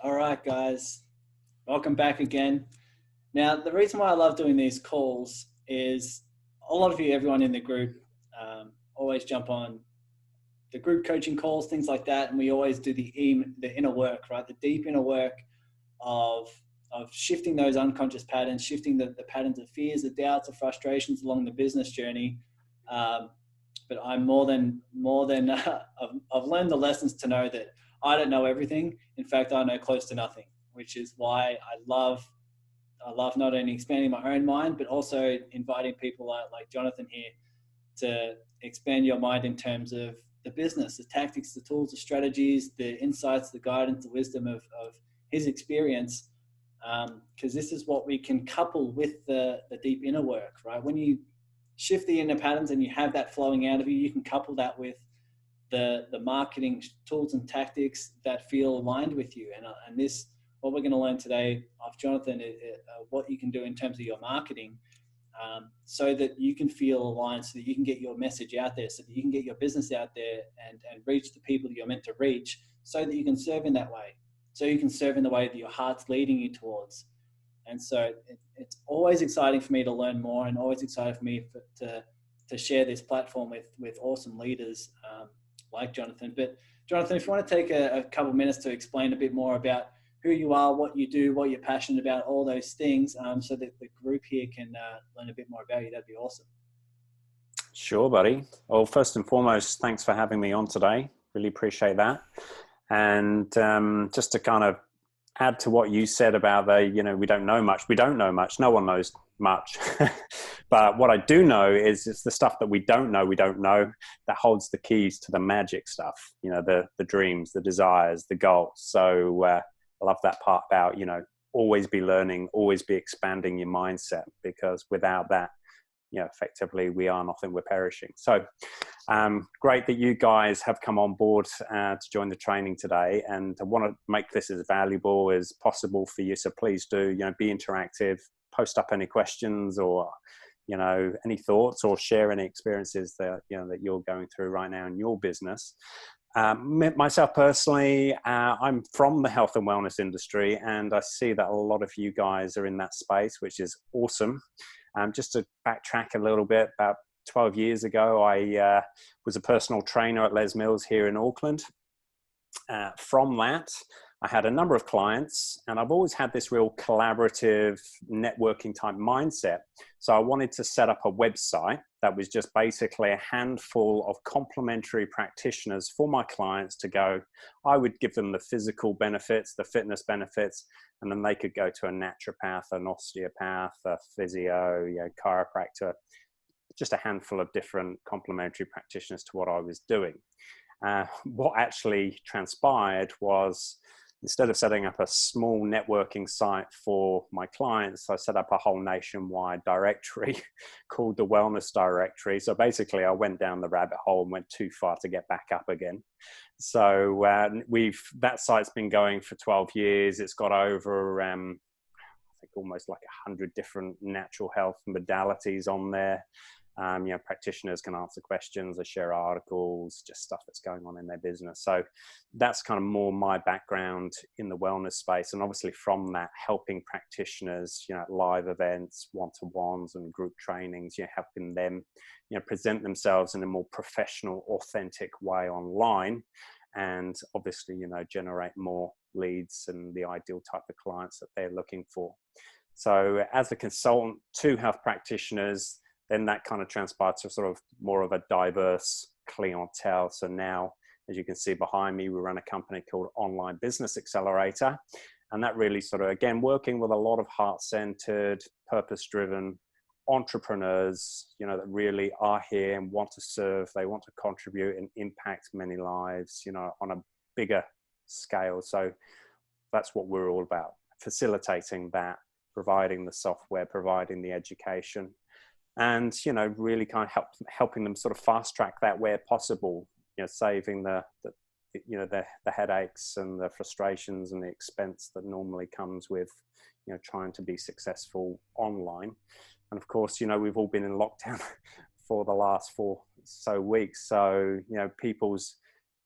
All right, guys, welcome back again. Now, the reason why I love doing these calls is a lot of you, everyone in the group, always jump on the group coaching calls, things like that, and we always do the inner work, right? The deep inner work of shifting those unconscious patterns, shifting the patterns of fears, the doubts, the frustrations along the business journey. But I'm more than I've learned the lessons to know that I don't know everything. In fact, I know close to nothing, which is why I love not only expanding my own mind, but also inviting people like Jonathan here to expand your mind in terms of the business, the tactics, the tools, the strategies, the insights, the guidance, the wisdom of his experience. Because this is what we can couple with the deep inner work, right? When you shift the inner patterns and you have that flowing out of you, you can couple that with the marketing tools and tactics that feel aligned with you. And this, what we're going to learn today of Jonathan, what you can do in terms of your marketing, so that you can feel aligned, so that you can get your message out there, so that you can get your business out there and reach the people that you're meant to reach, so that you can serve in that way. So you can serve in the way that your heart's leading you towards. And so it's always exciting for me to learn more, and always excited for me to share this platform with awesome leaders like Jonathan. But Jonathan, if you want to take a couple of minutes to explain a bit more about who you are, what you do, what you're passionate about, all those things, so that the group here can learn a bit more about you, that'd be awesome. Sure, buddy. Well, first and foremost, thanks for having me on today. Really appreciate that. And just to kind of add to what you said about we don't know much. We don't know much. No one knows much. But what I do know is it's the stuff that we don't know that holds the keys to the magic stuff, the dreams, the desires, the goals. So I love that part about, always be learning, always be expanding your mindset, because without that, effectively we are nothing, we're perishing. So great that you guys have come on board to join the training today, and I want to make this as valuable as possible for you. So please do, be interactive, post up any questions or, any thoughts, or share any experiences that, that you're going through right now in your business. Myself personally, I'm from the health and wellness industry, and I see that a lot of you guys are in that space, which is awesome. Just to backtrack a little bit, about 12 years ago, I was a personal trainer at Les Mills here in Auckland. From that, I had a number of clients, and I've always had this real collaborative networking type mindset. So I wanted to set up a website that was just basically a handful of complementary practitioners for my clients to go. I would give them the physical benefits, the fitness benefits, and then they could go to a naturopath, an osteopath, a physio, chiropractor, just a handful of different complementary practitioners to what I was doing. What actually transpired was, instead of setting up a small networking site for my clients, I set up a whole nationwide directory called the Wellness Directory. So basically I went down the rabbit hole and went too far to get back up again. So that site's been going for 12 years. It's got over, I think almost like 100 different natural health modalities on there. Practitioners can answer questions, they share articles, just stuff that's going on in their business. So that's kind of more my background in the wellness space. And obviously from that, helping practitioners, at live events, one-to-ones and group trainings, helping them, present themselves in a more professional, authentic way online. And obviously, generate more leads and the ideal type of clients that they're looking for. So as a consultant to health practitioners, then that kind of transpired to sort of more of a diverse clientele. So now, as you can see behind me, we run a company called Online Business Accelerator. And that really sort of, again, working with a lot of heart-centered, purpose-driven entrepreneurs, that really are here and want to serve, they want to contribute and impact many lives, on a bigger scale. So that's what we're all about, facilitating that, providing the software, providing the education, and, really kind of helping them sort of fast track that where possible, saving the headaches and the frustrations and the expense that normally comes with, trying to be successful online. And of course, we've all been in lockdown for the last 4 weeks. So, people's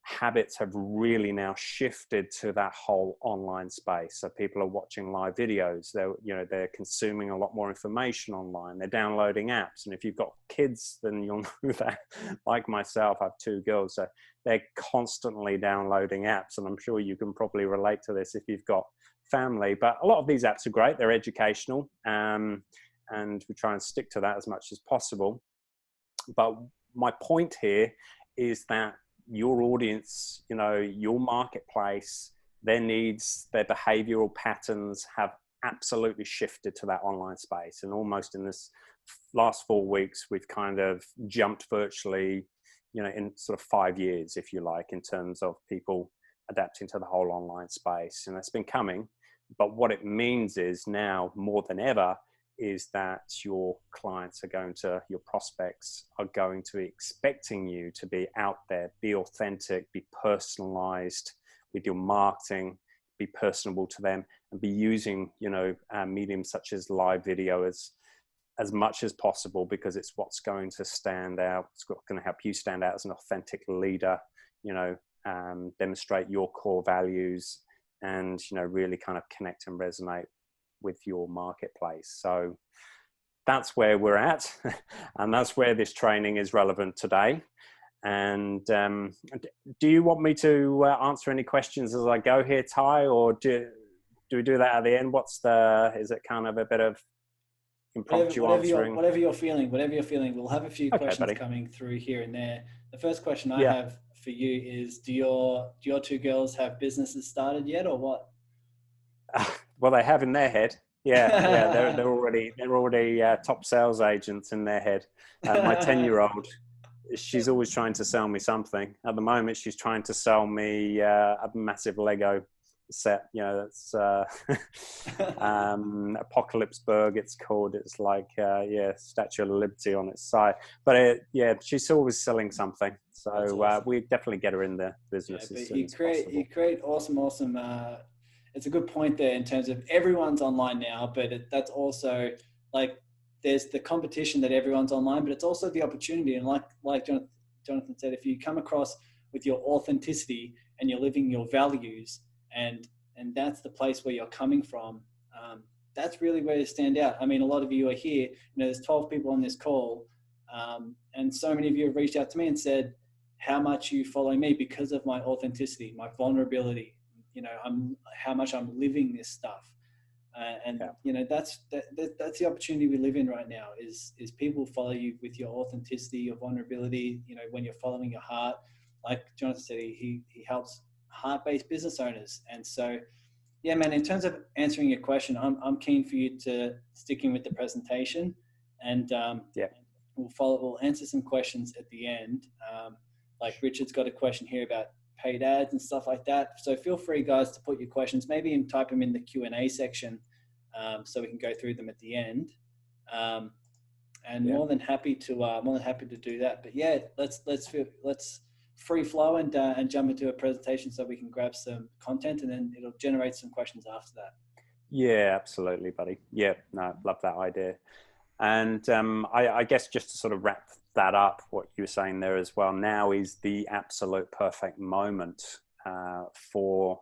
habits have really now shifted to that whole online space. So people are watching live videos. They're consuming a lot more information online. They're downloading apps. And if you've got kids, then you'll know that. Like myself, I have 2 girls, so they're constantly downloading apps. And I'm sure you can probably relate to this if you've got family. But a lot of these apps are great. They're educational, and we try and stick to that as much as possible. But my point here is that your audience, your marketplace, their needs, their behavioral patterns have absolutely shifted to that online space. And almost in this last 4 weeks, we've kind of jumped virtually, in sort of 5 years, if you like, in terms of people adapting to the whole online space. And that's been coming. But what it means is now more than ever is that your clients your prospects are going to be expecting you to be out there, be authentic, be personalized with your marketing, be personable to them, and be using, mediums such as live video as much as possible, because it's what's going to stand out. It's going to help you stand out as an authentic leader, demonstrate your core values, and, really kind of connect and resonate with your marketplace. So that's where we're at, and that's where this training is relevant today. And do you want me to answer any questions as I go here, Ty, or do we do that at the end? Is it kind of a bit of impromptu answering? Whatever you're feeling. We'll have a few questions coming through here and there. The first question I have for you is, do your 2 girls have businesses started yet, or what? Well, they have in their head. Yeah. They're already top sales agents in their head. My 10-year-old, she's always trying to sell me something. At the moment, she's trying to sell me a massive Lego set. That's Apocalypseburg, it's called. It's like Statue of Liberty on its side. But she's always selling something. So awesome. We definitely get her in the business as soon as possible. You create awesome. It's a good point there in terms of everyone's online now, but that's also like there's the competition that everyone's online, but it's also the opportunity. And like Jonathan said, if you come across with your authenticity and you're living your values, and that's the place where you're coming from, that's really where you stand out. I mean, a lot of you are here. There's 12 people on this call, and so many of you have reached out to me and said how much you follow me because of my authenticity, my vulnerability. How much I'm living this stuff, that's the opportunity we live in right now. Is people follow you with your authenticity, your vulnerability. When you're following your heart, like Jonathan said, he helps heart-based business owners. And so, yeah, man. In terms of answering your question, I'm keen for you to stick in with the presentation, and we'll answer some questions at the end. Like Richard's got a question here about paid ads and stuff like that. So feel free, guys, to put your questions, maybe even type them in the Q&A section, so we can go through them at the end. More than happy to do that. But yeah, let's free flow and jump into a presentation so we can grab some content, and then it'll generate some questions after that. Yeah, absolutely, buddy. Yeah, no, love that idea. And I guess just to sort of wrap that up, what you were saying there as well, now is the absolute perfect moment for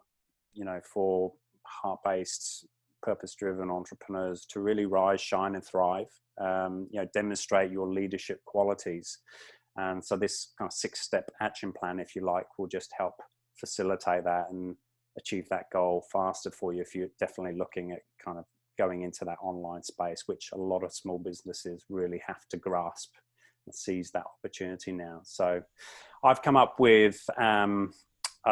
heart-based, purpose-driven entrepreneurs to really rise, shine, and thrive. Demonstrate your leadership qualities. And so this kind of 6-step action plan, if you like, will just help facilitate that and achieve that goal faster for you if you're definitely looking at kind of going into that online space, which a lot of small businesses really have to grasp and seize that opportunity now. So I've come up with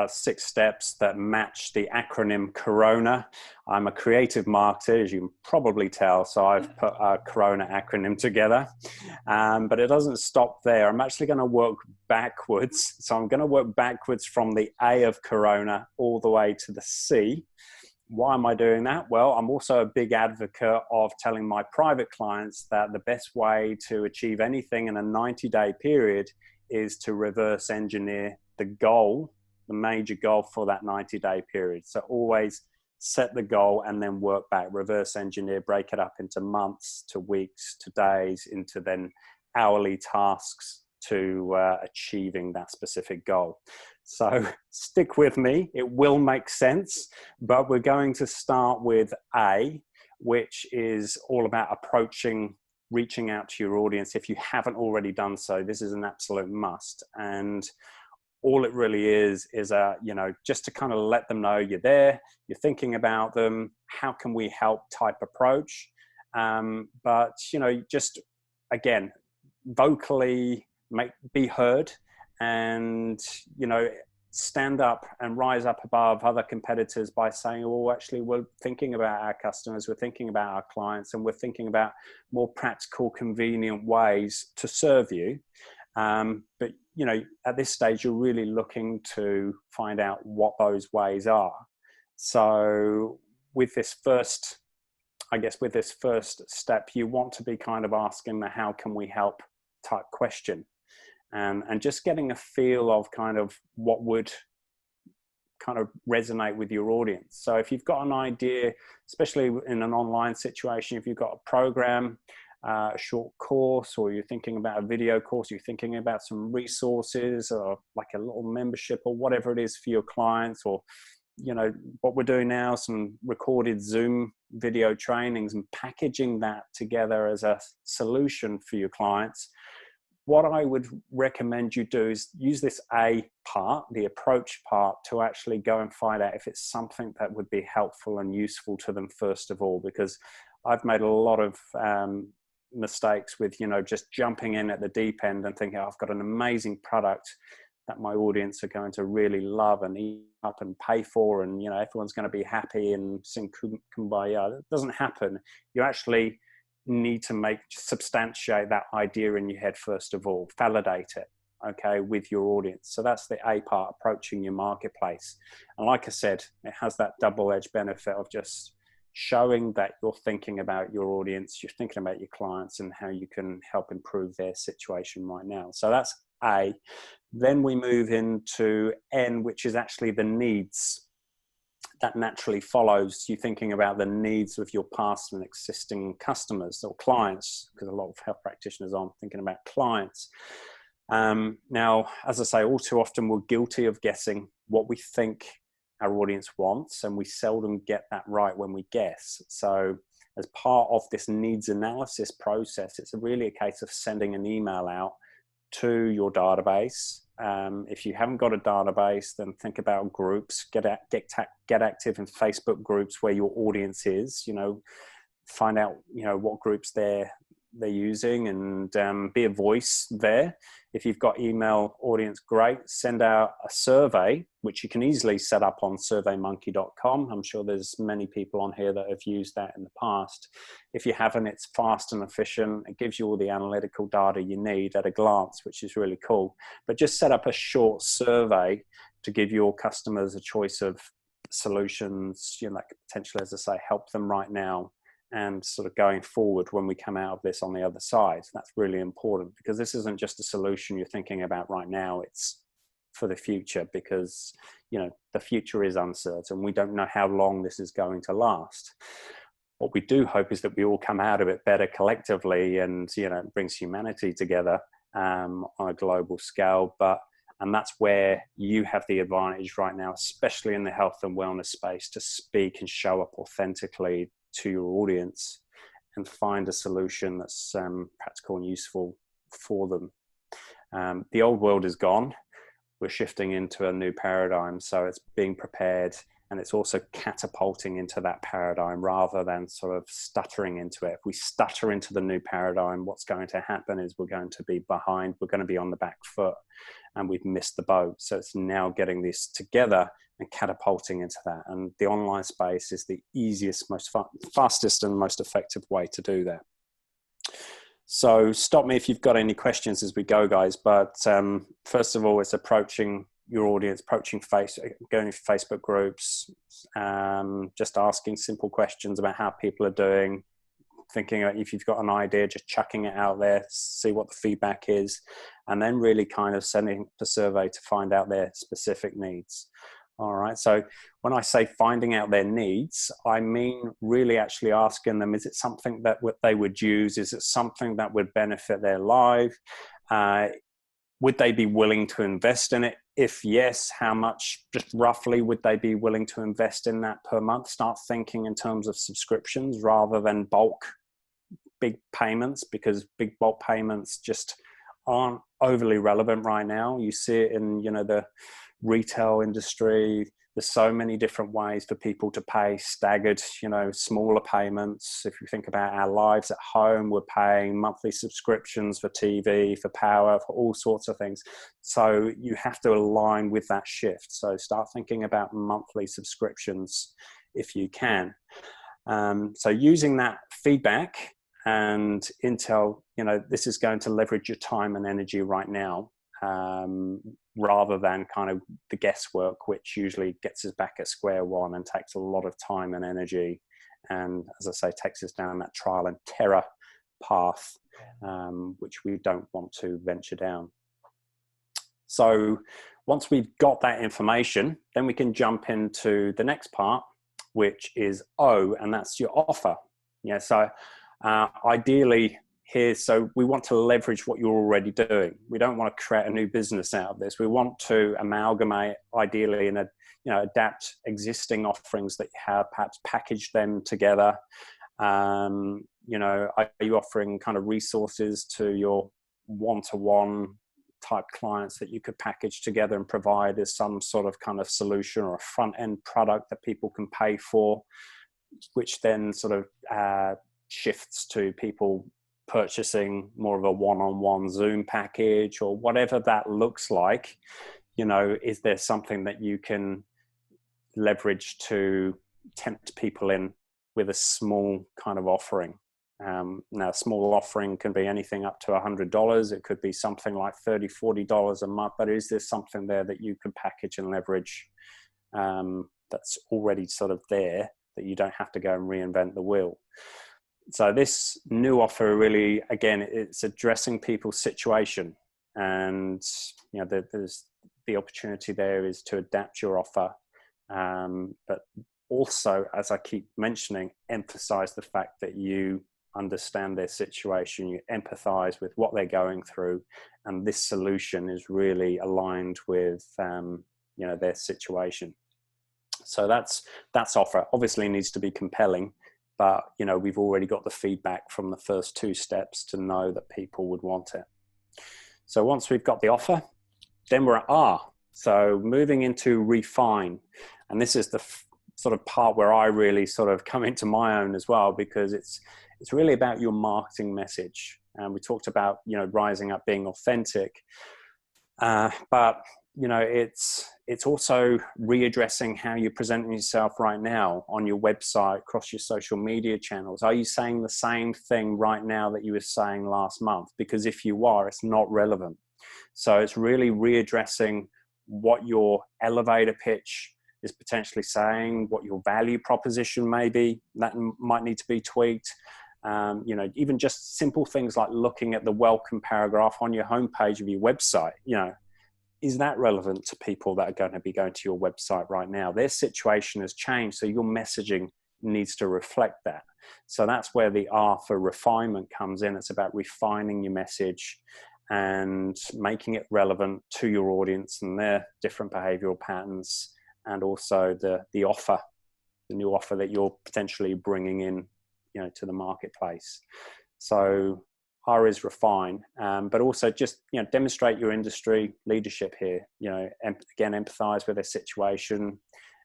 6 steps that match the acronym Corona. I'm a creative marketer, as you can probably tell, so I've put a Corona acronym together. But it doesn't stop there. I'm actually going to work backwards. So I'm going to work backwards from the A of Corona all the way to the C. Why am I doing that? Well, I'm also a big advocate of telling my private clients that the best way to achieve anything in a 90-day period is to reverse engineer the goal, the major goal for that 90-day period. So always set the goal and then work back, reverse engineer, break it up into months, to weeks, to days, into then hourly tasks to achieving that specific goal. So stick with me. It will make sense, but we're going to start with A, which is all about reaching out to your audience. If you haven't already done so, this is an absolute must. And all it really is just to kind of let them know you're there, you're thinking about them, how can we help type approach. But, just again, vocally be heard, and, stand up and rise up above other competitors by saying, well, actually, we're thinking about our customers, we're thinking about our clients, and we're thinking about more practical, convenient ways to serve you. But, at this stage, you're really looking to find out what those ways are. So with this first step, you want to be kind of asking the how can we help type question, and just getting a feel of kind of what would kind of resonate with your audience. So if you've got an idea, especially in an online situation, if you've got a program, a short course, or you're thinking about a video course, you're thinking about some resources or like a little membership or whatever it is for your clients, or what we're doing now, some recorded Zoom video trainings, and packaging that together as a solution for your clients. What I would recommend you do is use this A part, the approach part, to actually go and find out if it's something that would be helpful and useful to them first of all, because I've made a lot of mistakes with, just jumping in at the deep end and thinking, oh, I've got an amazing product that my audience are going to really love and eat up and pay for, and everyone's going to be happy and sing kumbaya. It doesn't happen. You actually need to substantiate that idea in your head first of all, validate it, okay, with your audience. So that's the A part, approaching your marketplace. And like I said, it has that double-edged benefit of just showing that you're thinking about your audience, you're thinking about your clients, and how you can help improve their situation right now. So that's A. Then we move into N, which is actually the needs. That naturally follows you thinking about the needs of your past and existing customers or clients, because a lot of health practitioners aren't thinking about clients. Now, as I say, all too often we're guilty of guessing what we think our audience wants, and we seldom get that right when we guess. So as part of this needs analysis process, it's really a case of sending an email out to your database. If you haven't got a database, then think about groups. Get active in Facebook groups where your audience is. Find out what groups they're using, and be a voice there. If you've got email audience, great. Send out a survey, which you can easily set up on surveymonkey.com. I'm sure there's many people on here that have used that in the past. If you haven't, it's fast and efficient. It gives you all the analytical data you need at a glance, which is really cool. But just set up a short survey to give your customers a choice of solutions, that could potentially, as I say, help them right now and sort of going forward when we come out of this on the other side. That's really important, because this isn't just a solution you're thinking about right now, it's for the future, because the future is uncertain. We don't know how long this is going to last. What we do hope is that we all come out of it better collectively, and it brings humanity together on a global scale. And that's where you have the advantage right now, especially in the health and wellness space, to speak and show up authentically to your audience and find a solution that's practical and useful for them. The old world is gone. We're shifting into a new paradigm. So it's being prepared, and it's also catapulting into that paradigm rather than sort of stuttering into it. If we stutter into the new paradigm, what's going to happen is we're going to be behind, we're going to be on the back foot, and we've missed the boat. So it's now getting this together and catapulting into that. And the online space is the easiest, fastest and most effective way to do that. So stop me if you've got any questions as we go, guys. But first of all, it's approaching your audience, going to Facebook groups, just asking simple questions about how people are doing, thinking about if you've got an idea, just chucking it out there, see what the feedback is, and then really kind of sending a survey to find out their specific needs. All right. So when I say finding out their needs, I mean really actually asking them, is it something that they would use? Is it something that would benefit their life? Would they be willing to invest in it If yes, how much, just roughly, would they be willing to invest in that per month? Start thinking in terms of subscriptions rather than bulk big payments, because big bulk payments just aren't overly relevant right now. You see it in, the retail industry. There's so many different ways for people to pay staggered, smaller payments. If you think about our lives at home, we're paying monthly subscriptions for TV, for power, for all sorts of things. So you have to align with that shift. So start thinking about monthly subscriptions if you can. So using that feedback and intel, this is going to leverage your time and energy right now, rather than kind of the guesswork, which usually gets us back at square one and takes a lot of time and energy. And as I say, takes us down that trial and terror path, which we don't want to venture down. So once we've got that information, then we can jump into the next part, which is O, and that's your offer. Yeah. So ideally, here, so we want to leverage what you're already doing. We don't want to create a new business out of this. We want to amalgamate, ideally, and adapt existing offerings that you have, perhaps package them together. Are you offering kind of resources to your one-to-one type clients that you could package together and provide as some sort of kind of solution or a front-end product that people can pay for, which then sort of shifts to people purchasing more of a one-on-one Zoom package or whatever that looks like. Is there something that you can leverage to tempt people in with a small kind of offering? Now, a small offering can be anything up to $100. It could be something like $30, $40 a month, but is there something there that you can package and leverage that's already sort of there, that you don't have to go and reinvent the wheel? So this new offer really, again, it's addressing people's situation, and there's the opportunity there is to adapt your offer, but also, as I keep mentioning, emphasize the fact that you understand their situation, you empathize with what they're going through, and this solution is really aligned with their situation. So that's offer. Obviously needs to be compelling, but we've already got the feedback from the first two steps to know that people would want it. So once we've got the offer, then we're at R. So moving into refine, and this is the sort of part where I really sort of come into my own as well, because it's really about your marketing message. And we talked about rising up, being authentic, but it's also readdressing how you're presenting yourself right now on your website, across your social media channels. Are you saying the same thing right now that you were saying last month? Because if you are, it's not relevant. So it's really readdressing what your elevator pitch is potentially saying, what your value proposition may be. That might need to be tweaked. Even just simple things like looking at the welcome paragraph on your homepage of your website, is that relevant to people that are going to be going to your website right now? Their situation has changed, so your messaging needs to reflect that. So that's where the R for refinement comes in. It's about refining your message and making it relevant to your audience and their different behavioral patterns, and also the offer, the new offer that you're potentially bringing in, to the marketplace. So R is refine, but also just demonstrate your industry leadership here. Again, empathize with their situation,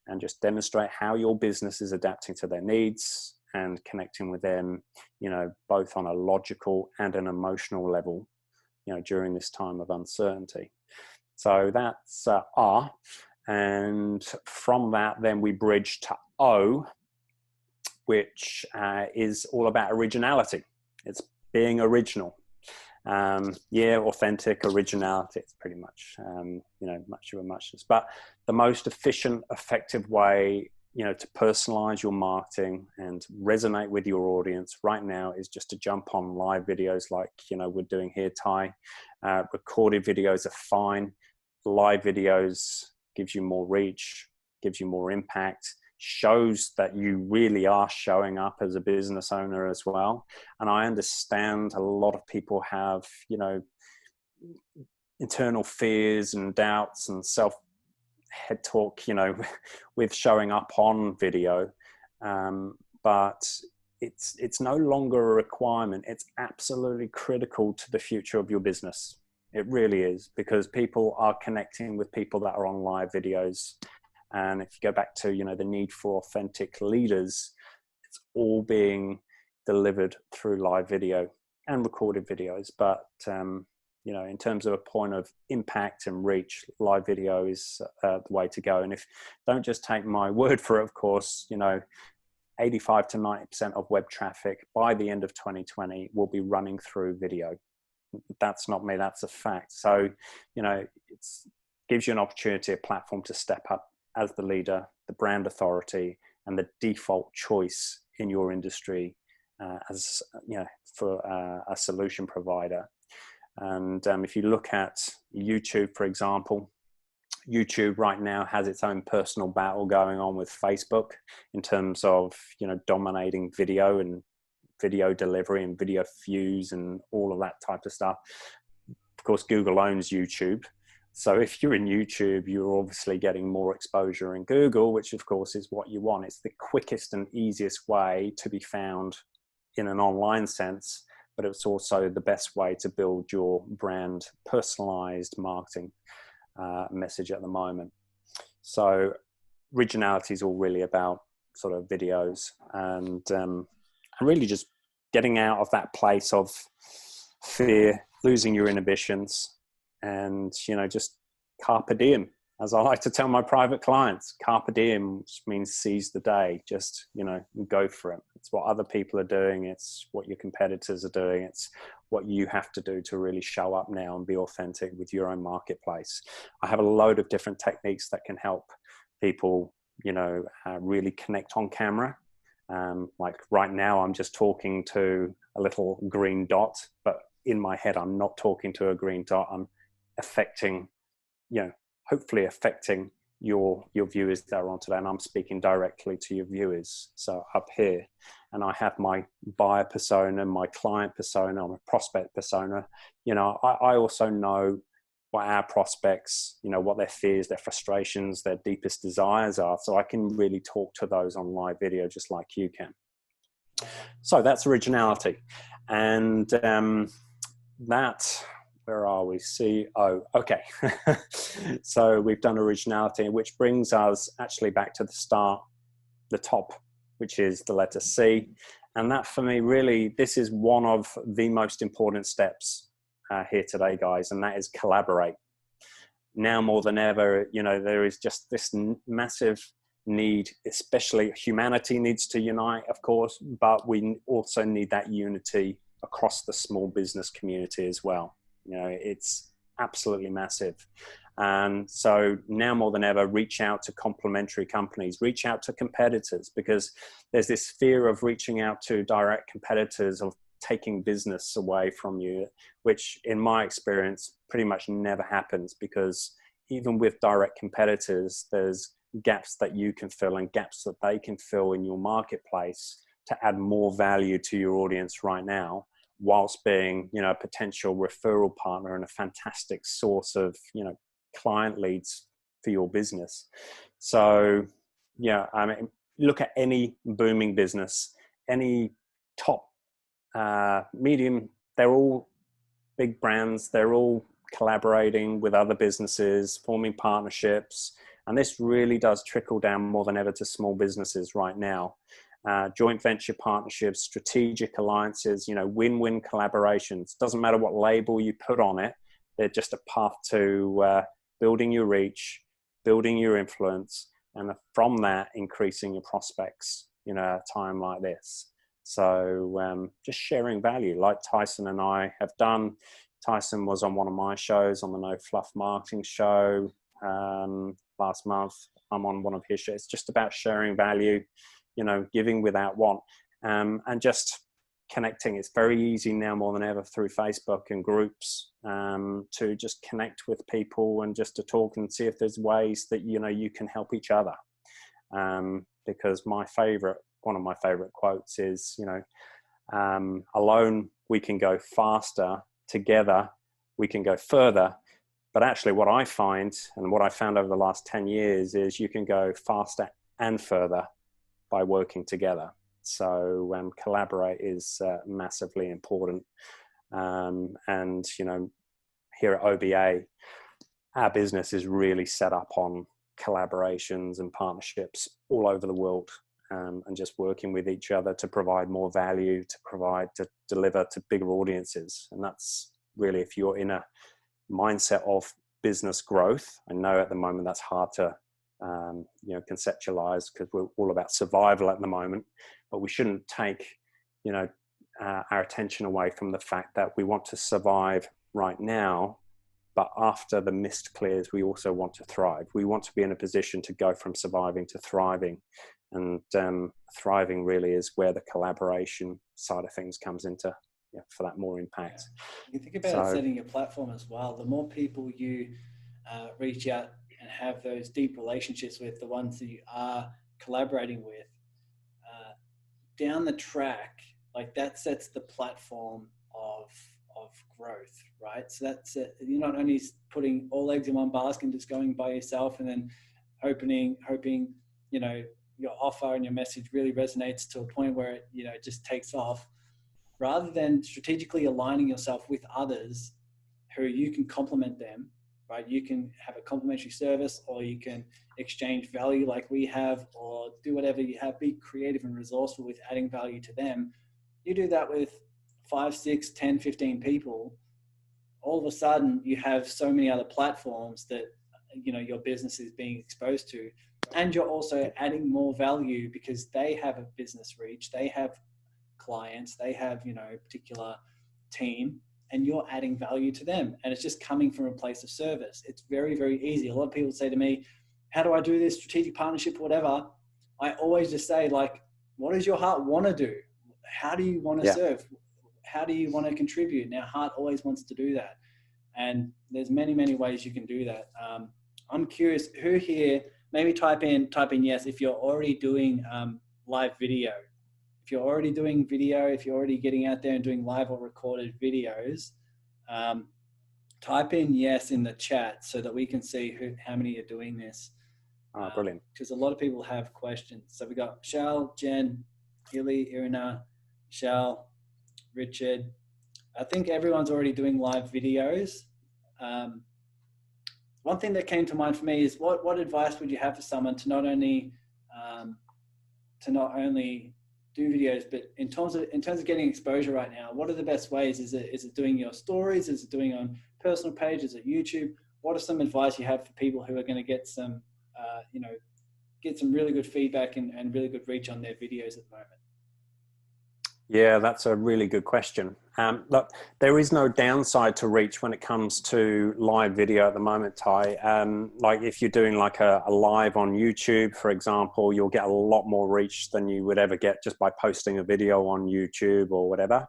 and just demonstrate how your business is adapting to their needs and connecting with them, both on a logical and an emotional level, during this time of uncertainty. So that's R, and from that, then we bridge to O, which is all about originality. It's being original. Authentic originality. It's pretty much, much of a muchness. But the most efficient, effective way, to personalize your marketing and resonate with your audience right now is just to jump on live videos like, we're doing here, Ty. Recorded videos are fine. Live videos gives you more reach, gives you more impact, shows that you really are showing up as a business owner as well. And I understand a lot of people have, internal fears and doubts and self head talk, you know, with showing up on video. But it's no longer a requirement. It's absolutely critical to the future of your business. It really is, because people are connecting with people that are on live videos. And if you go back to, you know, the need for authentic leaders, it's all being delivered through live video and recorded videos. But, you know, in terms of a point of impact and reach, live video is the way to go. And if don't just take my word for it, of course, you know, 85 to 90% of web traffic by the end of 2020 will be running through video. That's not me, that's a fact. So, you know, it gives you an opportunity, a platform to step up as the leader, the brand authority, and the default choice in your industry as, you know, for a solution provider. And if you look at YouTube, for example, YouTube right now has its own personal battle going on with Facebook in terms of, you know, dominating video and video delivery and video views and all of that type of stuff. Of course, Google owns YouTube. So if you're in YouTube, you're obviously getting more exposure in Google, which of course is what you want. It's the quickest and easiest way to be found in an online sense, but it's also the best way to build your brand personalized marketing message at the moment. So Originality is all really about sort of videos and really just getting out of that place of fear, losing your inhibitions, and, you know, just carpe diem, as I like to tell my private clients. Carpe diem, which means seize the day. Just, you know, go for it. It's what other people are doing. It's what your competitors are doing. It's what you have to do to really show up now and be authentic with your own marketplace. I have a load of different techniques that can help people, you know, really connect on camera. Like right now, I'm just talking to a little green dot, but in my head, I'm not talking to a green dot. I'm affecting, you know, hopefully affecting your viewers that are on today. And I'm speaking directly to your viewers. So up here, and I have my buyer persona, my client persona, my prospect persona. You know, I also know what our prospects, you know, what their fears, their frustrations, their deepest desires are. So I can really talk to those on live video, just like you can. So that's Originality. And that, where are we? Okay. So we've done Originality, which brings us actually back to the start, the top, which is the letter C. And that, for me, really, this is one of the most important steps here today, guys, and that is collaborate. Now more than ever, you know, there is just this massive need, especially humanity needs to unite, of course, but we also need that unity across the small business community as well. You know, it's absolutely massive. And so now more than ever, reach out to complementary companies, reach out to competitors, because there's this fear of reaching out to direct competitors, of taking business away from you, which in my experience pretty much never happens, because even with direct competitors, there's gaps that you can fill and gaps that they can fill in your marketplace to add more value to your audience right now, whilst being, you know, a potential referral partner and a fantastic source of, you know, client leads for your business. So, yeah, I mean, look at any booming business, any top, medium, they're all big brands. They're all collaborating with other businesses, forming partnerships. And this really does trickle down more than ever to small businesses right now. Joint venture partnerships, strategic alliances, you know, win-win collaborations. Doesn't matter what label you put on it. They're just a path to building your reach, building your influence, and from that, increasing your prospects, you know, at a time like this. So just sharing value like Tyson and I have done. Tyson was on one of my shows, on the No Fluff Marketing show last month. I'm on one of his shows. It's just about sharing value, you know, giving without want, and just connecting. It's very easy now more than ever through Facebook and groups to just connect with people and just to talk and see if there's ways that, you know, you can help each other. Because one of my favorite quotes is, you know, alone we can go faster, together we can go further, But actually what I find, and what I found over the last 10 years, is you can go faster and further by working together. So collaborate is massively important. And, you know, here at OBA, our business is really set up on collaborations and partnerships all over the world, and just working with each other to provide more value, to deliver to bigger audiences. And that's really, if you're in a mindset of business growth, I know at the moment that's hard to you know, conceptualize, because we're all about survival at the moment, but we shouldn't take, you know, our attention away from the fact that we want to survive right now, but after the mist clears, we also want to thrive. We want to be in a position to go from surviving to thriving. And thriving really is where the collaboration side of things comes into, for that more impact. Yeah. You think about setting your platform as well. The more people you reach out and have those deep relationships with, the ones that you are collaborating with, down the track, like that sets the platform of growth, right? So that's it. You're not only putting all eggs in one basket and just going by yourself and then hoping, you know, your offer and your message really resonates to a point where it, you know, it just takes off, rather than strategically aligning yourself with others who you can complement them, right? You can have a complimentary service, or you can exchange value like we have, or do whatever you have, be creative and resourceful with adding value to them. You do that with 5, 6, 10, 15 people, all of a sudden you have so many other platforms that, you know, your business is being exposed to, and you're also adding more value because they have a business reach, they have clients, they have, you know, a particular team, and you're adding value to them, and it's just coming from a place of service. It's very, very easy. A lot of people say to me, how do I do this strategic partnership or whatever? I always just say, like, what does your heart want to do? How do you want to serve? How do you want to contribute? Now, heart always wants to do that. And there's many, many ways you can do that. I'm curious, who here, maybe type in yes if you're already doing live video. If you're already doing video, if you're already getting out there and doing live or recorded videos, type in yes in the chat so that we can see how many are doing this. Brilliant. Because a lot of people have questions. So we got Shal, Jen, Illy, Irina, Shal, Richard. I think everyone's already doing live videos. One thing that came to mind for me is what advice would you have for someone to not only do videos, but in terms of getting exposure right now, what are the best ways? Is it doing your stories? Is it doing on personal pages? Is it YouTube? What are some advice you have for people who are going to get some, get some really good feedback and really good reach on their videos at the moment? Yeah, that's a really good question. Look, there is no downside to reach when it comes to live video at the moment, Ty. Like if you're doing like a live on YouTube, for example, you'll get a lot more reach than you would ever get just by posting a video on YouTube or whatever.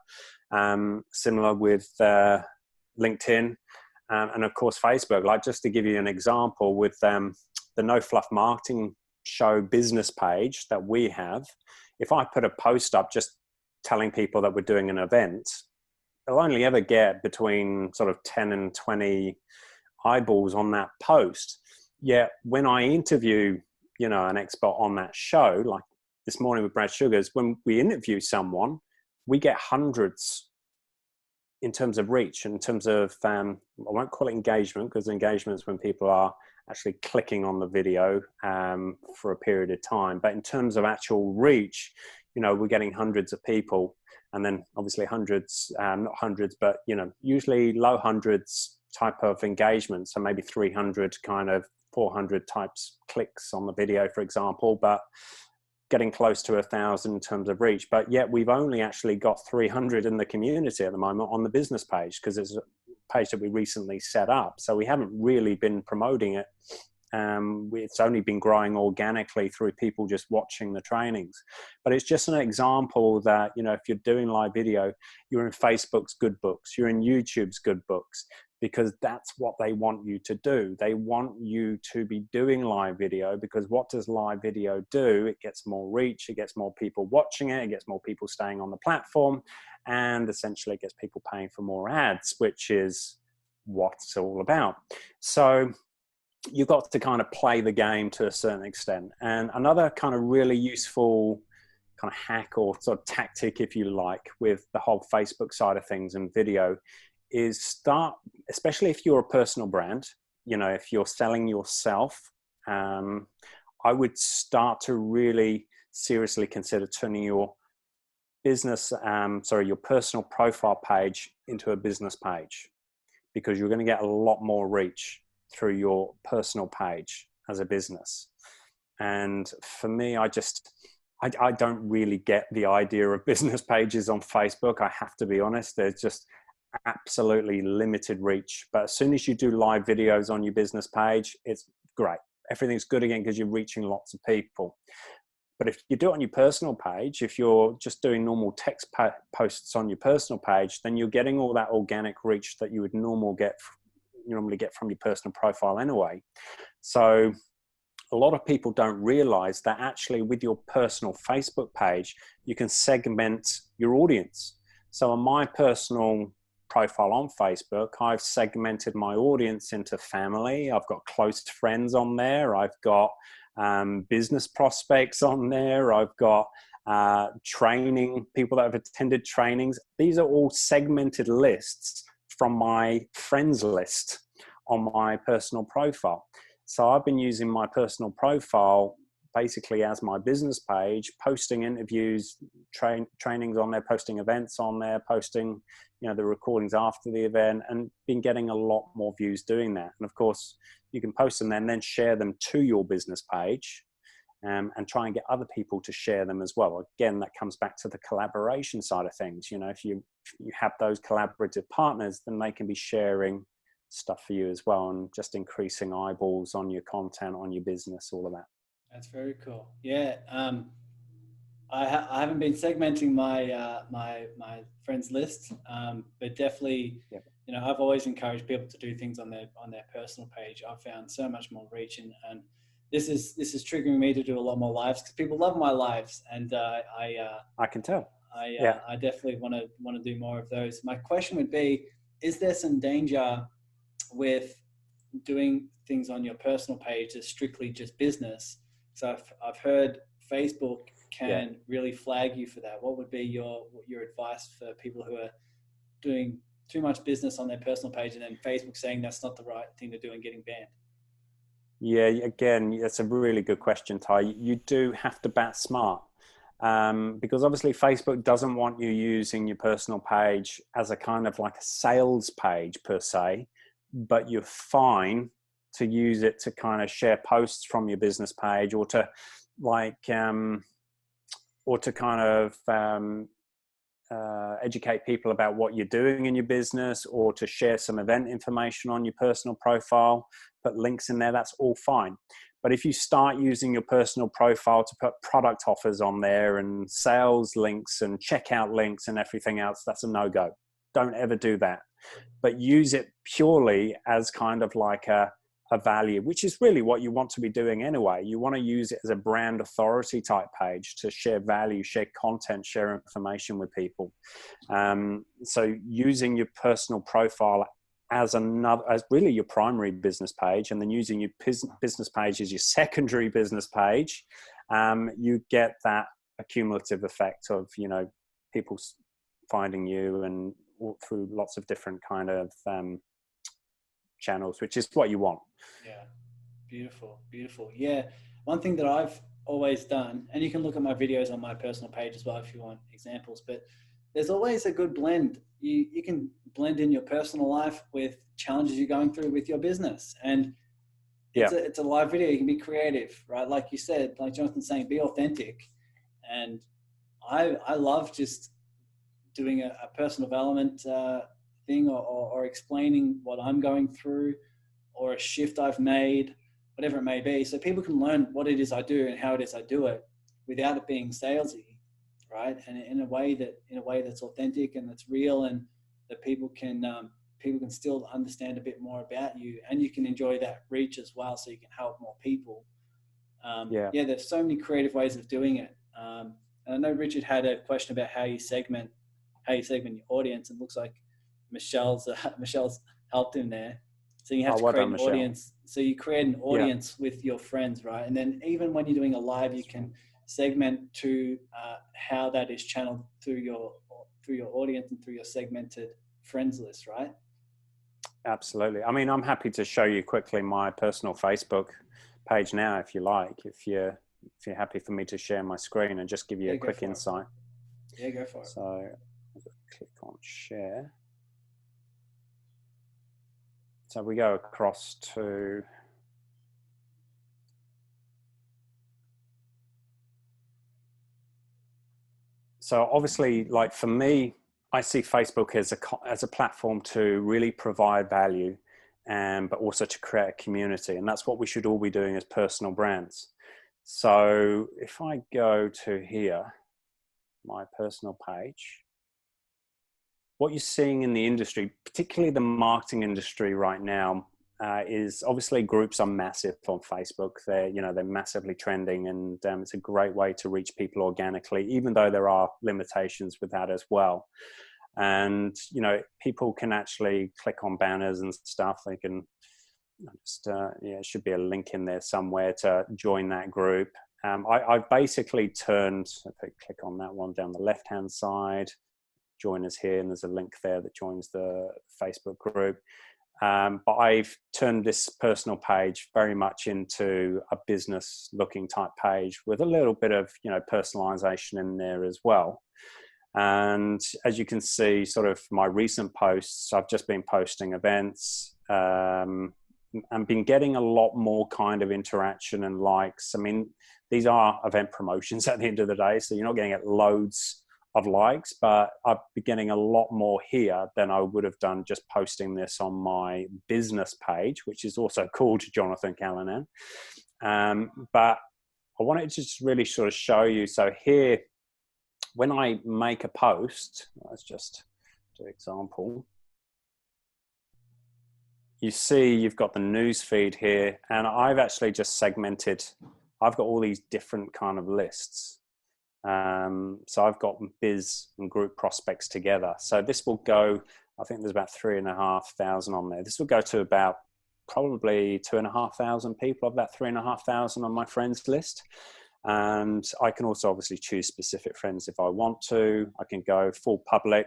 Similar with LinkedIn and of course Facebook. Like just to give you an example, with the No Fluff Marketing Show business page that we have, if I put a post up just telling people that we're doing an event, they'll only ever get between sort of 10 and 20 eyeballs on that post. Yet when I interview, you know, an expert on that show, like this morning with Brad Sugars, when we interview someone, we get hundreds in terms of reach, in terms of, I won't call it engagement, because engagement is when people are actually clicking on the video for a period of time. But in terms of actual reach, you know, we're getting hundreds of people, and then obviously hundreds, not hundreds, but, you know, usually low hundreds type of engagement. So maybe 300, kind of 400 types clicks on the video, for example, but getting close to 1,000 in terms of reach. But yet we've only actually got 300 in the community at the moment on the business page, because it's a page that we recently set up. So we haven't really been promoting it. It's only been growing organically through people just watching the trainings. But it's just an example that, you know, if you're doing live video, you're in Facebook's good books, you're in YouTube's good books, because that's what they want you to do. They want you to be doing live video, because what does live video do? It gets more reach, it gets more people watching it, it gets more people staying on the platform, and essentially it gets people paying for more ads, which is what it's all about. So you've got to kind of play the game to a certain extent. And another kind of really useful kind of hack or sort of tactic, if you like, with the whole Facebook side of things and video is start, especially if you're a personal brand, you know, if you're selling yourself, I would start to really seriously consider turning your business, your personal profile page into a business page, because you're going to get a lot more reach through your personal page as a business. And for me, I don't really get the idea of business pages on Facebook. I have to be honest. There's just absolutely limited reach. But as soon as you do live videos on your business page, it's great. Everything's good again because you're reaching lots of people. But if you do it on your personal page, if you're just doing normal text posts on your personal page, then you're getting all that organic reach that you would normally get from your personal profile anyway. So a lot of people don't realize that actually with your personal Facebook page, you can segment your audience. So on my personal profile on Facebook, I've segmented my audience into family. I've got close friends on there. I've got business prospects on there. I've got training, people that have attended trainings. These are all segmented lists from my friends list on my personal profile. So I've been using my personal profile basically as my business page, posting interviews, trainings on there, posting events on there, posting, you know, the recordings after the event, and been getting a lot more views doing that. And of course, you can post them and then share them to your business page, and try and get other people to share them as well. Again, that comes back to the collaboration side of things. You know, if you have those collaborative partners, then they can be sharing stuff for you as well, and just increasing eyeballs on your content, on your business, all of that. That's very cool. Yeah. I haven't been segmenting my my friends list, but definitely, you know, I've always encouraged people to do things on their personal page. I've found so much more reach, and this is triggering me to do a lot more lives because people love my lives, and I can tell. I definitely want to do more of those. My question would be: is there some danger with doing things on your personal page as strictly just business? So I've heard Facebook can really flag you for that. What would be your advice for people who are doing too much business on their personal page and then Facebook saying that's not the right thing to do and getting banned? Yeah, again, that's a really good question, Ty. You do have to bat smart, because obviously Facebook doesn't want you using your personal page as a kind of like a sales page per se, but you're fine to use it to kind of share posts from your business page, or to educate people about what you're doing in your business, or to share some event information on your personal profile, put links in there. That's all fine. But if you start using your personal profile to put product offers on there and sales links and checkout links and everything else, that's a no-go. Don't ever do that. But use it purely as kind of like a value, which is really what you want to be doing anyway. You want to use it as a brand authority type page to share value, share content, share information with people. So using your personal profile as really your primary business page, and then using your business page as your secondary business page, you get that accumulative effect of, you know, people finding you and through lots of different kind of channels, which is what you want. Yeah, beautiful. Yeah, one thing that I've always done, and you can look at my videos on my personal page as well if you want examples, but there's always a good blend. You can blend in your personal life with challenges you're going through with your business, and it's a live video. You can be creative, right? Like you said, like Jonathan's saying, be authentic. And I love just doing a personal development thing, or explaining what I'm going through, or a shift I've made, whatever it may be, so people can learn what it is I do and how it is I do it without it being salesy, right? And in a way that's authentic and that's real, and that people can still understand a bit more about you, and you can enjoy that reach as well, so you can help more people. There's so many creative ways of doing it. And I know Richard had a question about how you segment your audience, and it looks like Michelle's helped in there. So you have Oh, to well create done, an Michelle. audience. So you create an Yeah. audience with your friends, right? And then even when you're doing a live, you can segment to how that is channeled through your audience and through your segmented friends list, right? Absolutely. I mean, I'm happy to show you quickly my personal Facebook page now, if you like, if you're happy for me to share my screen and just give you a quick insight. Yeah, go for it. So I'll just click on share. So we go across to, so obviously, like for me, I see Facebook as a platform to really provide value, but also to create a community. And that's what we should all be doing as personal brands. So if I go to here, my personal page, what you're seeing in the industry, particularly the marketing industry right now, is obviously groups are massive on Facebook. They're massively trending, and it's a great way to reach people organically, even though there are limitations with that as well. And people can actually click on banners and stuff. They can just it should be a link in there somewhere to join that group. I've basically turned, if I click on that one down the left hand side, join us here, and there's a link there that joins the Facebook group. But I've turned this personal page very much into a business looking type page with a little bit of personalization in there as well. And as you can see, sort of my recent posts, I've just been posting events, and been getting a lot more kind of interaction and likes. I mean, these are event promotions at the end of the day, so you're not getting loads of likes, but I've been getting a lot more here than I would have done just posting this on my business page, which is also called Jonathan Callinan. But I wanted to just really sort of show you. So here, when I make a post, let's just do an example. You see, you've got the news feed here, and I've actually just segmented. I've got all these different kind of lists. So I've got biz and group prospects together. So this will go, I think there's about 3,500 on there. This will go to about probably 2,500 people of that 3,500 on my friends list. And I can also obviously choose specific friends if I want to. I can go full public,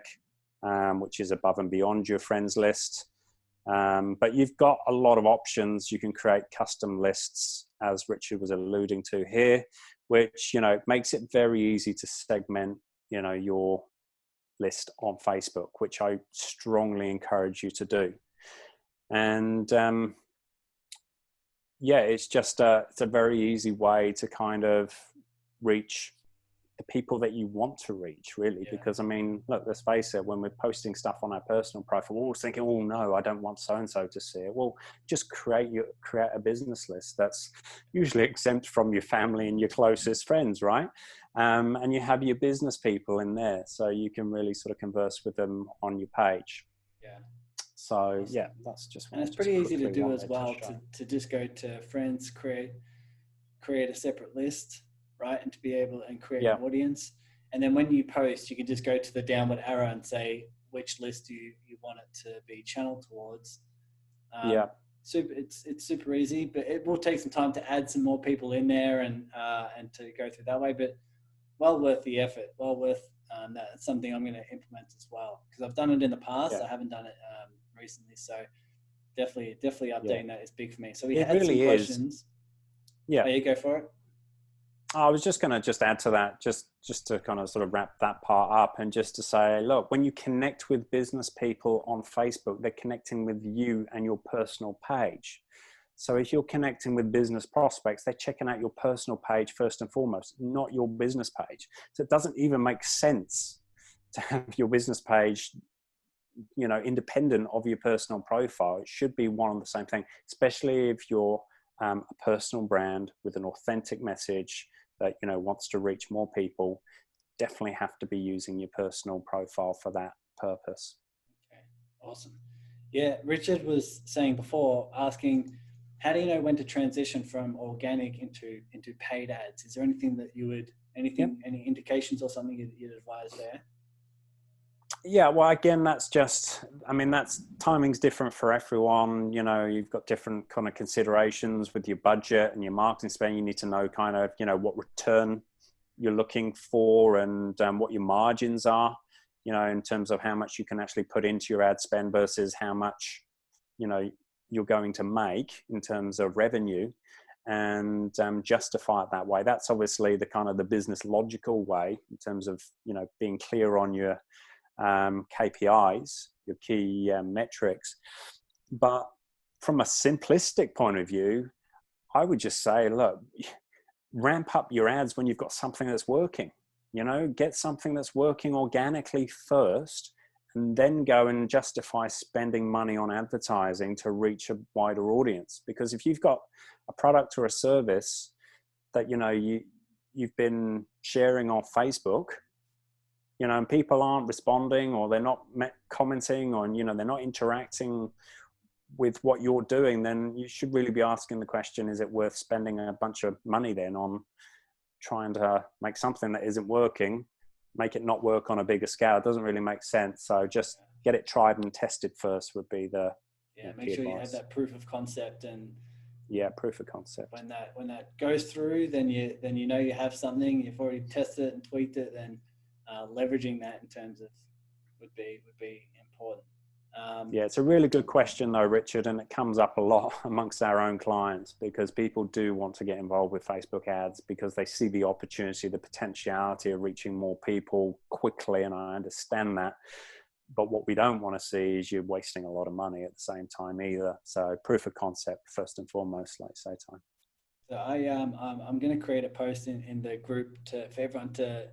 which is above and beyond your friends list. But you've got a lot of options. You can create custom lists, as Richard was alluding to here, which makes it very easy to segment your list on Facebook, which I strongly encourage you to do. And it's just it's a very easy way to kind of reach the people that you want to reach, really. Because I mean, look, let's face it, when we're posting stuff on our personal profile, we're always thinking, oh no, I don't want so-and-so to see it. Well, just create a business list that's usually exempt from your family and your closest friends, right? And you have your business people in there, so you can really sort of converse with them on your page. Yeah. So awesome. Yeah, that's just and it's pretty easy to do as well, to just go to friends, create a separate list, right? And to be able and create an audience. And then when you post, you can just go to the downward arrow and say which list you want it to be channeled towards. It's super easy, but it will take some time to add some more people in there and to go through that way, but well worth the effort, well worth that's something I'm going to implement as well, because I've done it in the past. I haven't done it recently, so definitely updating that is big for me. So we had some questions. Yeah, you go for it. I was just going to add to that, just to kind of sort of wrap that part up, and just to say, look, when you connect with business people on Facebook, they're connecting with you and your personal page. So if you're connecting with business prospects, they're checking out your personal page first and foremost, not your business page. So it doesn't even make sense to have your business page, independent of your personal profile. It should be one and the same thing, especially if you're a personal brand with an authentic message that wants to reach more people. Definitely have to be using your personal profile for that purpose. Okay, awesome. Yeah, Richard was saying before, asking, how do you know when to transition from organic into paid ads? Is there anything that you would any indications or something you'd advise there? Yeah, well, again, that's just, I mean, that's timing's different for everyone. You know, you've got different kind of considerations with your budget and your marketing spend. You need to know kind of, you know, what return you're looking for and what your margins are, you know, in terms of how much you can actually put into your ad spend versus how much, you know, you're going to make in terms of revenue, and justify it that way. That's obviously the kind of the business logical way in terms of, you know, being clear on your KPIs, your key metrics. But from a simplistic point of view, I would just say, look, ramp up your ads when you've got something that's working. You know, get something that's working organically first, and then go and justify spending money on advertising to reach a wider audience. Because if you've got a product or a service that, you know, you've been sharing on Facebook, you know, and people aren't responding, or they're not commenting, or, you know, they're not interacting with what you're doing, then you should really be asking the question, is it worth spending a bunch of money then on trying to make something that isn't working, make it not work on a bigger scale? It doesn't really make sense. So just get it tried and tested first would be the make sure you have that proof of concept. And proof of concept. When that goes through, then you know you have something. You've already tested it and tweaked it. Then leveraging that in terms of would be important. It's a really good question though, Richard, and it comes up a lot amongst our own clients, because people do want to get involved with Facebook ads because they see the opportunity, the potentiality of reaching more people quickly, and I understand that. But what we don't want to see is you wasting a lot of money at the same time either. So proof of concept first and foremost, like you say, Ty. So I'm going to create a post in the group for everyone to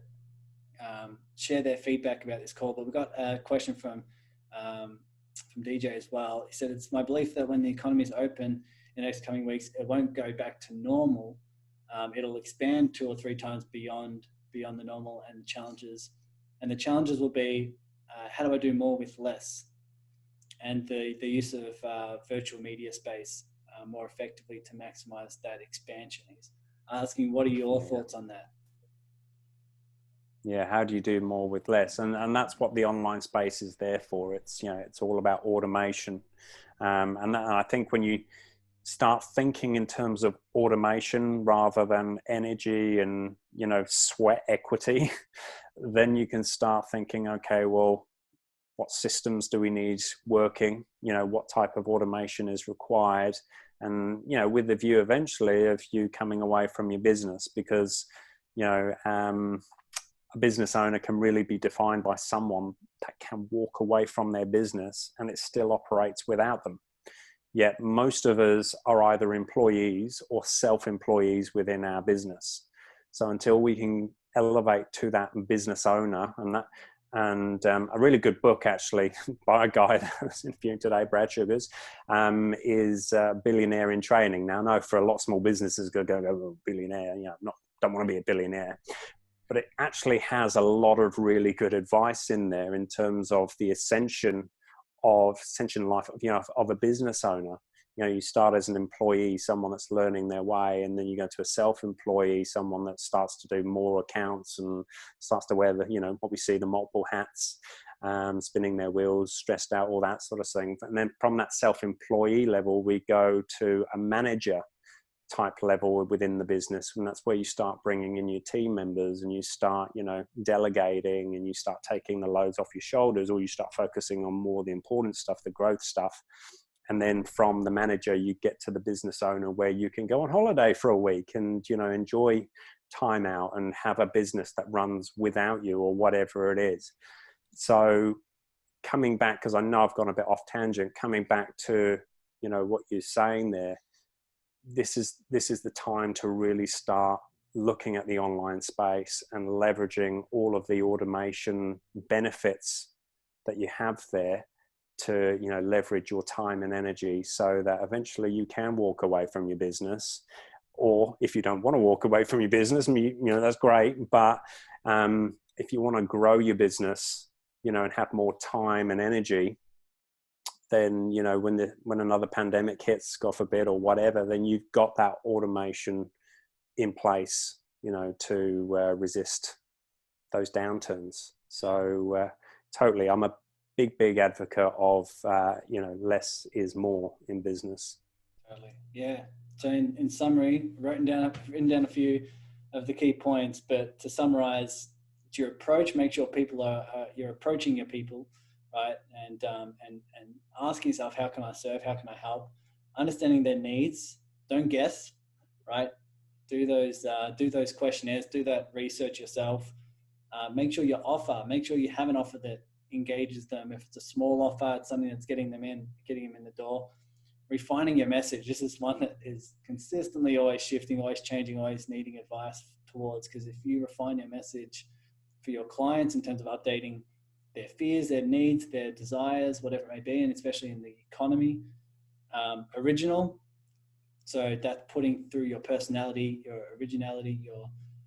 share their feedback about this call. But we've got a question from DJ as well. He said, it's my belief that when the economy is open in the next coming weeks, it won't go back to normal. It'll expand 2 or 3 times beyond the normal, and the challenges will be, how do I do more with less? And the use of virtual media space more effectively to maximize that expansion. He's asking, what are your thoughts on that? Yeah, how do you do more with less? And that's what the online space is there for. It's, you know, it's all about automation. And I think when you start thinking in terms of automation rather than energy and, you know, sweat equity, then you can start thinking, okay, well, what systems do we need working? You know, what type of automation is required? And, you know, with the view eventually of you coming away from your business, because, you know, a business owner can really be defined by someone that can walk away from their business and it still operates without them. Yet most of us are either employees or self-employees within our business. So until we can elevate to that business owner, and a really good book actually by a guy that I was interviewing today, Brad Sugars, is Billionaire in Training. Now I know for a lot of small businesses go billionaire, you know, don't want to be a billionaire. But it actually has a lot of really good advice in there in terms of the ascension life of, you know, of a business owner. You know, you start as an employee, someone that's learning their way, and then you go to a self-employee, someone that starts to do more accounts and starts to wear the, you know, what we see, the multiple hats, spinning their wheels, stressed out, all that sort of thing. And then from that self-employee level, we go to a manager type level within the business, and that's where you start bringing in your team members, and you start, you know, delegating, and you start taking the loads off your shoulders, or you start focusing on more the important stuff, the growth stuff. And then from the manager, you get to the business owner, where you can go on holiday for a week and, you know, enjoy time out and have a business that runs without you, or whatever it is. So coming back, because I know I've gone a bit off tangent, coming back to, you know, what you're saying there, this is the time to really start looking at the online space and leveraging all of the automation benefits that you have there to, you know, leverage your time and energy, so that eventually you can walk away from your business. Or if you don't want to walk away from your business, you know, that's great. But if you want to grow your business, you know, and have more time and energy, then, you know, when another pandemic hits, God forbid, or whatever, then you've got that automation in place, you know, to resist those downturns. So totally. I'm a big advocate of, less is more in business. Totally. Yeah. So in summary, written down a few of the key points, but to summarize, it's your approach. Make sure people you're approaching your people, right? And asking yourself, how can I serve? How can I help? Understanding their needs. Don't guess, right? Do those questionnaires. Do that research yourself. Make sure make sure you have an offer that engages them. If it's a small offer, it's something that's getting them in the door. Refining your message. This is one that is consistently always shifting, always changing, always needing advice towards, because if you refine your message for your clients in terms of updating their fears, their needs, their desires, whatever it may be, and especially in the economy, original. So that's putting through your personality, your originality,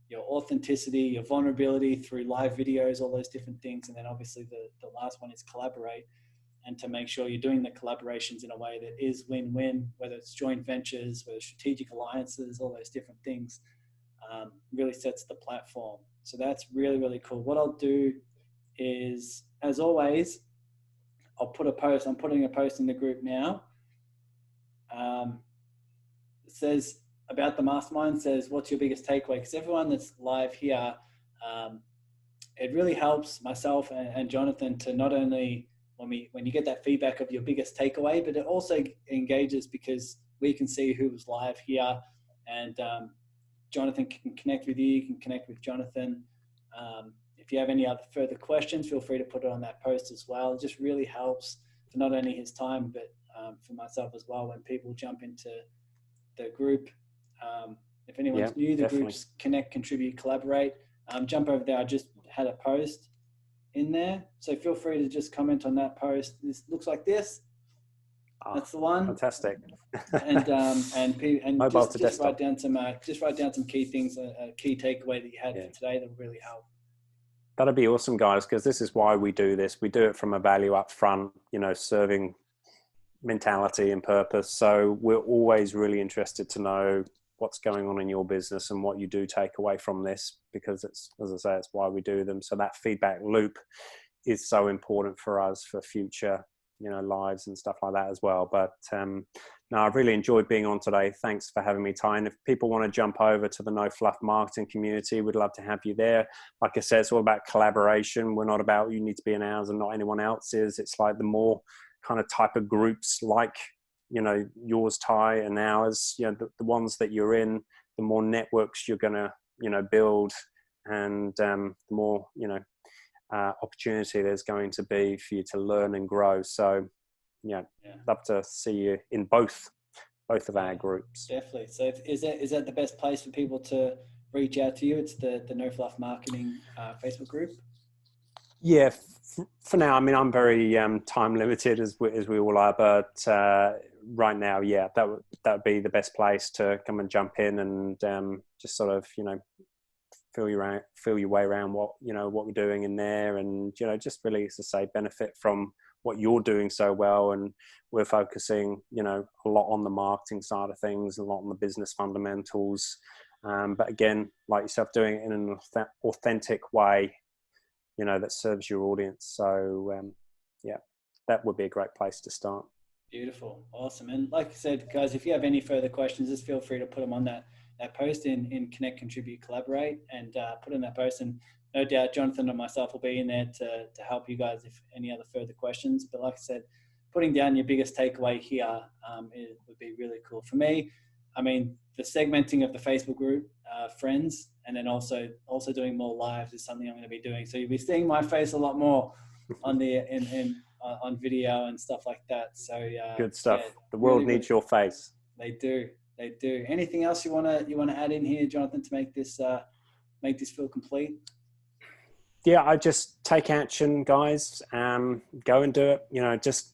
your authenticity, your vulnerability through live videos, all those different things. And then obviously the last one is collaborate, and to make sure you're doing the collaborations in a way that is win-win, whether it's joint ventures, whether it's strategic alliances, all those different things, really sets the platform. So that's really, really cool. What I'll do is, as always, I'll put a post. I'm putting a post in the group now. It says about the mastermind, says, what's your biggest takeaway? Because everyone that's live here, it really helps myself and Jonathan to not only, when you get that feedback of your biggest takeaway, but it also engages because we can see who was live here, and Jonathan can connect with you. You can connect with Jonathan. If you have any other further questions, feel free to put it on that post as well. It just really helps for not only his time, but for myself as well, when people jump into the group. If anyone's new, the group's Connect, Contribute, Collaborate. Jump over there. I just had a post in there, so feel free to just comment on that post. This looks like this. That's the one. Fantastic. and Mobile to just desktop. write down some key things, a key takeaway that you had for today that will really help. That'd be awesome, guys, because this is why we do this. We do it from a value up front, serving mentality and purpose. So we're always really interested to know what's going on in your business and what you do take away from this, because it's, as I say, it's why we do them. So that feedback loop is so important for us for future, lives and stuff like that as well. But no, I've really enjoyed being on today. Thanks for having me, Ty. And if people want to jump over to the No Fluff Marketing community, we'd love to have you there. Like I said, it's all about collaboration. We're not about you need to be in ours and not anyone else's. It's like the more kind of type of groups like, yours, Ty, and ours, the ones that you're in, the more networks you're going to, build, and the more, opportunity there's going to be for you to learn and grow. So love to see you in both of our groups. Definitely. So is that the best place for people to reach out to you? It's the No Fluff Marketing Facebook group? Yeah, for now. I mean, I'm very time limited as we all are, but right now, that would be the best place to come and jump in and just sort of, feel your way around what we're doing in there, and just really, as I say, benefit from what you're doing so well. And we're focusing a lot on the marketing side of things, a lot on the business fundamentals, but again, like yourself, doing it in an authentic way that serves your audience. So that would be a great place to start. Beautiful. Awesome. And like I said, guys, if you have any further questions, just feel free to put them on that post in Connect, Contribute, Collaborate, and put in that post. And no doubt Jonathan and myself will be in there to help you guys if any other further questions. But like I said, putting down your biggest takeaway here would be really cool. For me, I mean, the segmenting of the Facebook group, friends, and then also doing more lives is something I'm going to be doing. So you'll be seeing my face a lot more on the on video and stuff like that. So good stuff. The world really needs your face. They do. Anything else you want to add in here, Jonathan, to make this feel complete? Yeah, I just take action, guys. Go and do it. Just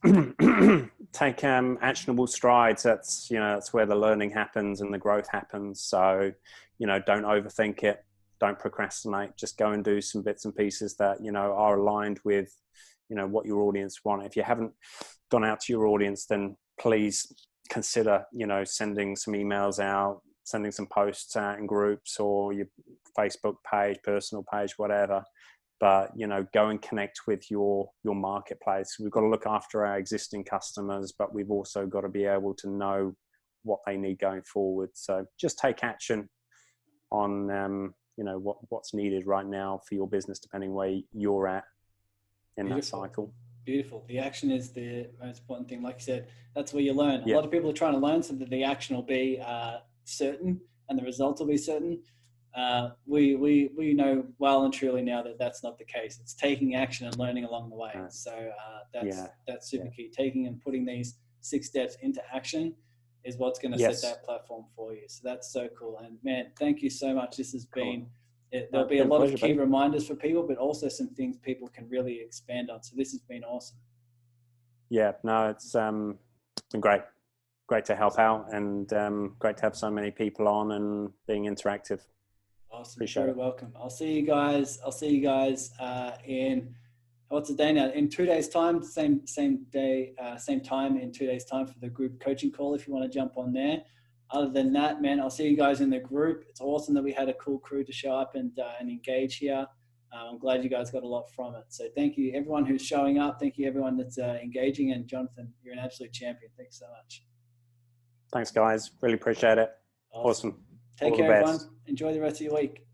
take actionable strides. That's where the learning happens and the growth happens. So, don't overthink it. Don't procrastinate. Just go and do some bits and pieces that are aligned with what your audience want. If you haven't gone out to your audience, then please consider sending some emails out, sending some posts out in groups or your Facebook page, personal page, whatever. but go and connect with your marketplace. We've got to look after our existing customers, but we've also got to be able to know what they need going forward. So just take action on what's needed right now for your business, depending where you're at in that cycle. Beautiful. The action is the most important thing. Like you said, that's where you learn. Yeah. A lot of people are trying to learn so that the action will be certain and the results will be certain. We know well and truly now that that's not the case. It's taking action and learning along the way. So that's super key. Taking and putting these 6 steps into action is what's going to set that platform for you. So that's so cool. And man, thank you so much. This has been, there'll be a lot of key reminders for people, but also some things people can really expand on. So this has been awesome. Yeah, no, it's been great. Great to help out, and great to have so many people on and being interactive. Awesome. Appreciate it. Welcome. I'll see you guys in, what's the day now? In 2 days time, same day, same time in 2 days time for the group coaching call if you want to jump on there. Other than that, man, I'll see you guys in the group. It's awesome that we had a cool crew to show up and engage here. I'm glad you guys got a lot from it. So thank you everyone who's showing up. Thank you everyone that's engaging. And Jonathan, you're an absolute champion. Thanks so much. Thanks guys. Really appreciate it. Awesome. Take care everyone. Enjoy the rest of your week.